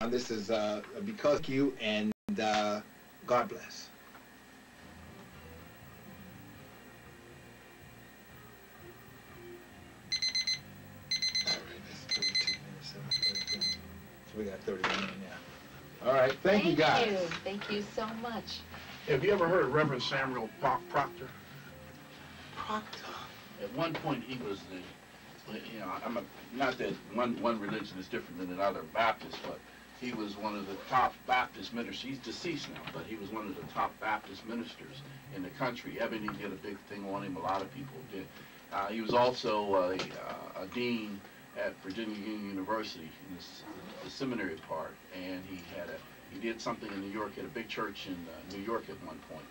This is because of you, and God bless. All right, that's 32 minutes. So we got 30 minutes now. All right, thank you guys. Thank you so much. Have you ever heard of Reverend Samuel Proctor? Proctor. At one point, he was the, you know, not that one religion is different than another, Baptist, but he was one of the top Baptist ministers. He's deceased now, but he was one of the top Baptist ministers in the country. Ebony did a big thing on him. A lot of people did. He was also a dean at Virginia Union University in the seminary part, and he did something in New York at a big church in New York at one point.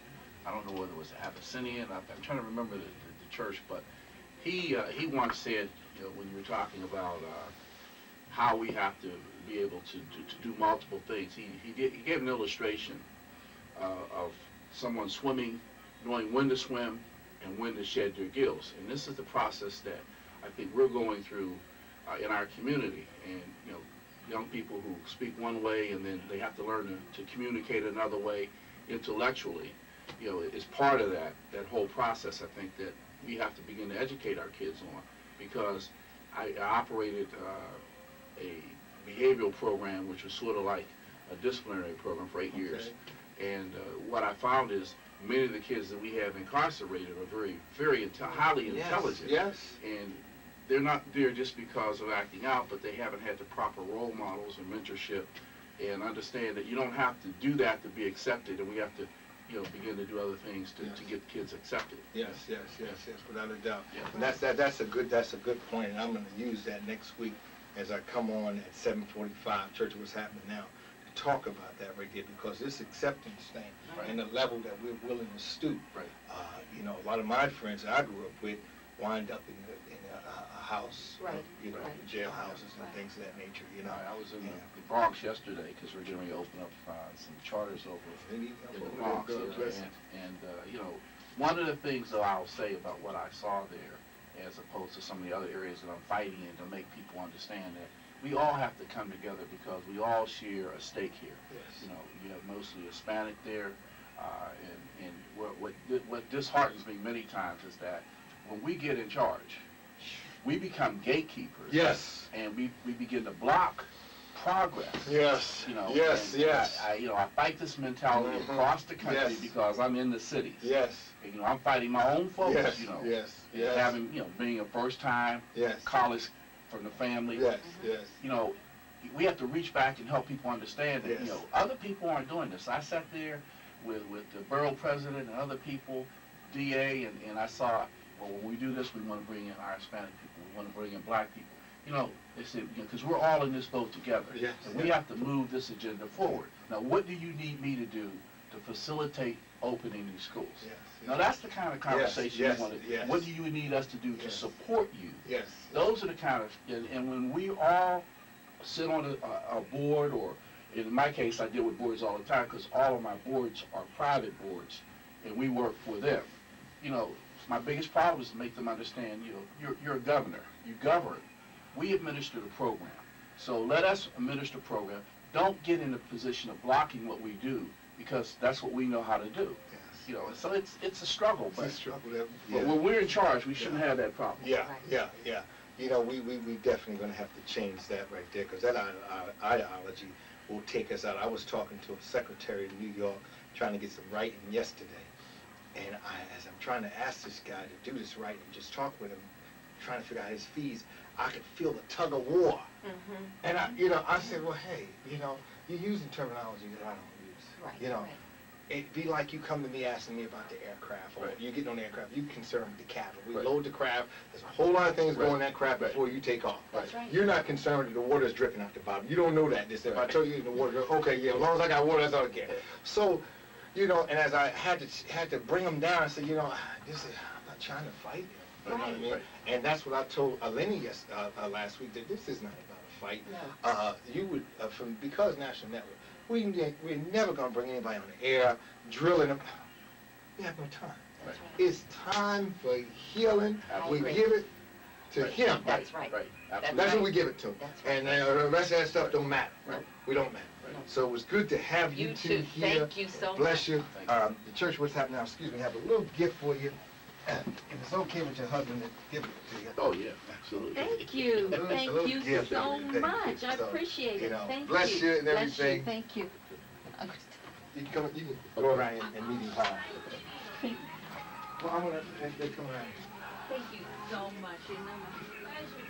I don't know whether it was Abyssinian. I'm trying to remember the church, but he once said, you know, when you were talking about how we have to be able to do multiple things, he gave an illustration of someone swimming, knowing when to swim and when to shed their gills. And this is the process that I think we're going through in our community. And you know, young people who speak one way and then they have to learn to communicate another way intellectually, you know, is part of that whole process. I think that we have to begin to educate our kids on, because I operated a behavioral program which was sort of like a disciplinary program for 8 years. And what I found is many of the kids that we have incarcerated are very highly intelligent. Yes. And they're not there just because of acting out, but they haven't had the proper role models and mentorship, and understand that you don't have to do that to be accepted, and we have to, you know, begin to do other things to get kids accepted. Yes, without a doubt. Yeah. And that's a good point, and I'm going to use that next week as I come on at 7:45, Church of What's Happening Now, to talk about that right there, because this acceptance thing and the level that we're willing to stoop. Right. You know, a lot of my friends that I grew up with wind up in a house, you know, jailhouses and things of that nature. You know, I was in the Bronx yesterday because we're going to open up some charters over in the Bronx. And you know, one of the things that I'll say about what I saw there, as opposed to some of the other areas that I'm fighting in, to make people understand that we all have to come together because we all share a stake here. Yes. You know, you have mostly Hispanic there, and what disheartens me many times is that when we get in charge, we become gatekeepers. Yes. And we begin to block progress. Yes. You know. Yes. Yes. I fight this mentality across the country because I'm in the cities. Yes. And, you know, I'm fighting my own folks. Yes. You know. Yes. Having, you know, being a first time college from the family. Yes. Yes. You know, we have to reach back and help people understand that, you know, other people aren't doing this. I sat there with the borough president and other people, DA, and I saw, well, when we do this, we want to bring in our Hispanic people. We want to bring in black people. You know, they said, because we're all in this boat together. Yes. And we have to move this agenda forward. Now, what do you need me to do to facilitate opening these schools? Yes. Now, that's the kind of conversation you want to. What do you need us to do to support you? Yes. Those are the kind of, and when we all sit on a board, or in my case, I deal with boards all the time because all of my boards are private boards, and we work for them. You know, my biggest problem is to make them understand, you know, you're a governor. You govern. We administer the program. So let us administer the program. Don't get in a position of blocking what we do, because that's what we know how to do. Yes. You know, so it's a struggle. It's a struggle. But when we're in charge, we shouldn't have that problem. Yeah. You know, we definitely going to have to change that right there, because that ideology will take us out. I was talking to a secretary in New York trying to get some writing yesterday. And as I'm trying to ask this guy to do this right and just talk with him, trying to figure out his fees, I could feel the tug of war. And I said, well, hey, you know, you're using terminology that I don't use. Right. You know, it'd be like you come to me asking me about the aircraft, or you getting on the aircraft, you concerned with the cabin. We load the craft. There's a whole lot of things going in that craft before you take off. That's right. You're not concerned that the water's dripping out the bottom. You don't know that. If I tell you the water, okay, yeah, as long as I got water, that's all I care. So, you know, and as I had to bring them down, I said, you know, I'm not trying to fight. You know what I mean? And that's what I told Eleni last week, that this is not about a fight. No. You would, because National Network, we're never going to bring anybody on the air, drilling them. We have no time. That's right. It's time for healing. We give it to him. That's right. Right. That's what we give it to him. That's right. And the rest of that stuff don't matter. No. We don't matter. No. So it was good to have you two here. Thank you so much. Bless you. Thank The church, what's happening now, excuse me, have a little gift for you. If it's okay with your husband, to give it to you. Oh, yeah, absolutely. Thank you. A Thank little you gift so and everything. much. I So, appreciate you it. know, Thank bless you. you and Bless everything. you. Thank you. You can go around and meet him. Well, I'm gonna, they come around. Thank you so much. You know, my pleasure.